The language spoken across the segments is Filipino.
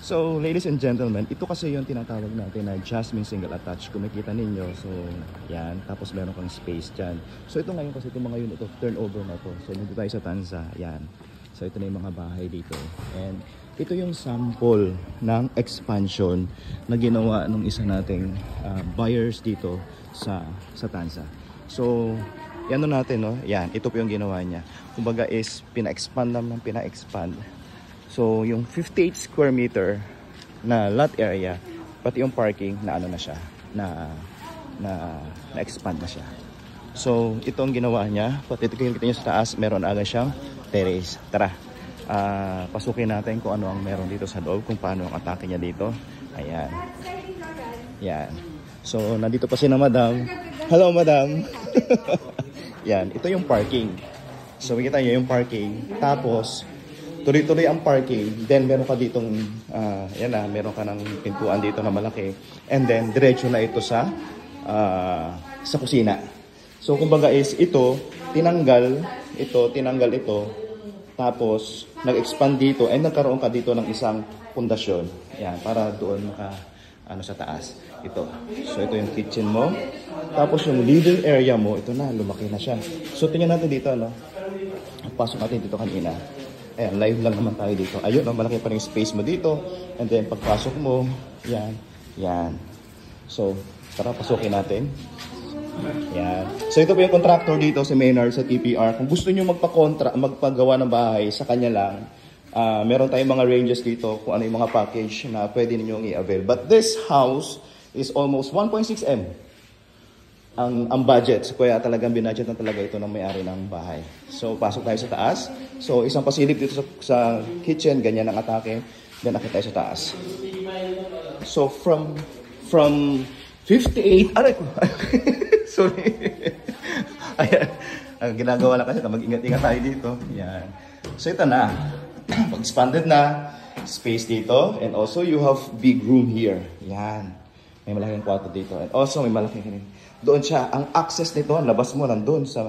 So, ladies and gentlemen, ito kasi yung tinatawag natin na Jasmine single attached. Kung makita ninyo, so, yan. Tapos meron kang space dyan. So, ito ngayon kasi itong mga unit of turnover na to. So, nandito tayo sa Tanza. Yan. So, ito na yung mga bahay dito. And, ito yung sample ng expansion na ginawa ng isa nating buyers dito sa Tanza. So, yan natin, no? Yan. Ito po yung ginawa niya. Kumbaga is, pina-expand naman, pina-expand. So, yung 58 square meter na lot area, pati yung parking na ano na siya, na-expand na siya. So, ito ang ginawa niya. Pati ito kita nyo sa taas, meron agad siyang terrace. Tara, pasukin natin kung ano ang meron dito sa loob, kung paano ang atake niya dito. Ayan. Yan. So, nandito pa si na madam. Hello, madam. Yan, ito yung parking. So, makikita nyo yung parking. Tapos, tuloy-tuloy ang parking, then meron ka ditong, yan na, meron ka ng pintuan dito na malaki, and then diretso na ito sa kusina. So kumbaga is ito, tinanggal ito, tapos nag-expand dito, and nagkaroon ka dito ng isang pundasyon, yan, para doon sa taas, ito. So ito yung kitchen mo, tapos yung living area mo, ito na, lumaki na siya. So tingnan natin dito, no? Pasok natin dito kanina. Ayan, live lang naman tayo dito. Ayun, malaki pa rin space mo dito. And then, pagpasok mo, yan, yan. So, tara, pasukin natin. Yan. So, ito po yung contractor dito si Maynard sa TPR. Kung gusto nyo magpagawa ng bahay sa kanya lang, meron tayong mga ranges dito kung ano yung mga package na pwede ninyong i-avail. But this house is almost 1.6 M. Ang budget. So, kaya talagang binudget na talaga ito ng may-ari ng bahay. So, pasok tayo sa taas. So, isang pasilip dito sa kitchen, ganyan ang atake. Then, akit tayo sa taas. So, from 58, aray ko. Sorry. Ayan. Ang ginagawa lang kasi, mag-ingat-ingat tayo dito. Yan. So, ito na. Pag-expanded na. Space dito. And also, you have big room here. Yan. May malaking kwarto dito. And also, may malaking doon siya, ang access nito, labas mo nandun sa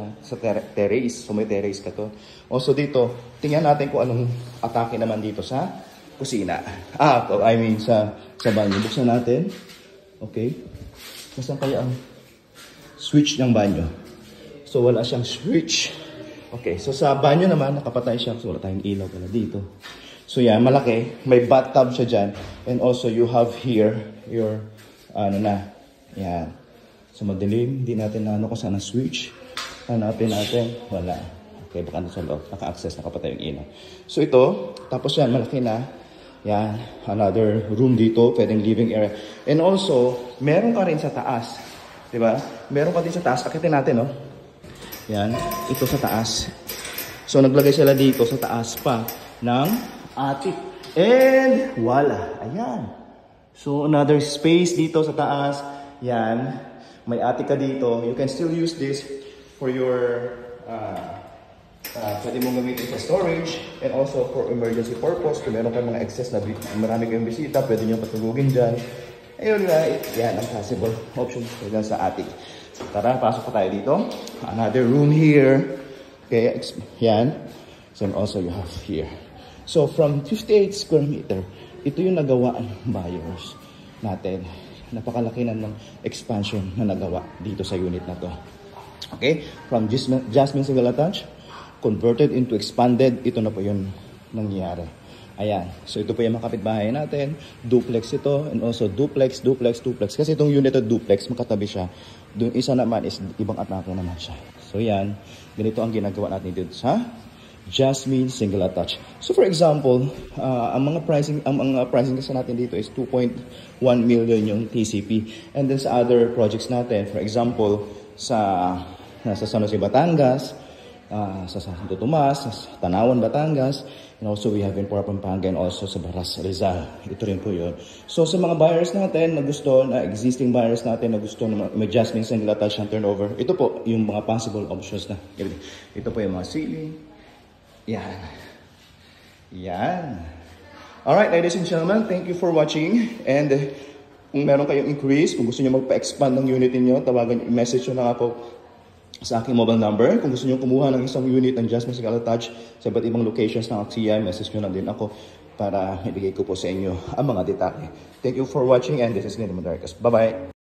terrace. So may terrace ka to. Also dito, tingnan natin kung anong atake naman dito sa kusina. I mean sa banyo. Buksan natin. Okay. Nasaan kaya ang switch ng banyo? So wala siyang switch. Okay, so sa banyo naman, nakapatay siya. So wala tayong ilaw pala dito. So yan, malaki. May bathtub siya dyan. And also you have here your, yan. So madilim, hindi natin na kung saan ang switch. Hanapin natin, wala. Okay, baka nasa loob, naka-access, nakapatay yung ilaw. So ito, tapos yan, malaki na. Yan, another room dito, pwedeng living area. And also, meron ka rin sa taas. Diba? Meron ka din sa taas, akitin natin, no? Yan, ito sa taas. So naglagay sila dito sa taas pa ng attic. And wala, ayan. So another space dito sa taas. Yan. May attic ka dito. You can still use this for your, pwede mong gamitin sa storage and also for emergency purpose. Kung meron kang mga excess na marami kayong bisita, pwede nyo patulugin dyan. Ayun nga, yan ang possible options dyan sa attic. So, tara, pasok pa tayo dito. Another room here. Okay, yan. So, and also you have here. So, from 58 square meter, ito yung nagawa ng buyers natin. Napakalaki na ng expansion na nagawa dito sa unit na to. Okay? From Jasmine single attached, converted into expanded, ito na po yung nangyayari. Ayan. So ito po yung mga kapitbahay natin. Duplex ito, and also duplex. Kasi itong unit na duplex, makatabi siya. Doon isa naman is ibang atake naman siya. So yan, ganito ang ginagawa natin dito sa Jasmine single attached. So for example, ang mga pricing kasi natin dito is 2.1 million yung TCP. And then sa other projects natin, for example, sa San Jose, Batangas, sa Santo Tomas, sa Tanawan, Batangas, and also we have in Pura, Pampanga, and also sa Baras, Rizal. Ito rin po yun. So sa mga buyers natin na gusto, existing buyers natin na gusto na may Jasmine single attached ang turnover, ito po yung mga possible options na. Ito po yung mga ceiling. Yan. Yan. Alright, ladies and gentlemen, thank you for watching. And kung meron kayong increase, kung gusto nyo magpa-expand ng unit niyo, tawagan, message nyo na ako sa aking mobile number. Kung gusto nyo kumuha ng isang unit ng Jasmine single attached sa iba't ibang locations ng Axia, message nyo na din ako. para ibigay ko po sa inyo ang mga detalye. Thank you for watching and this is Nino Madarcas. Bye-bye!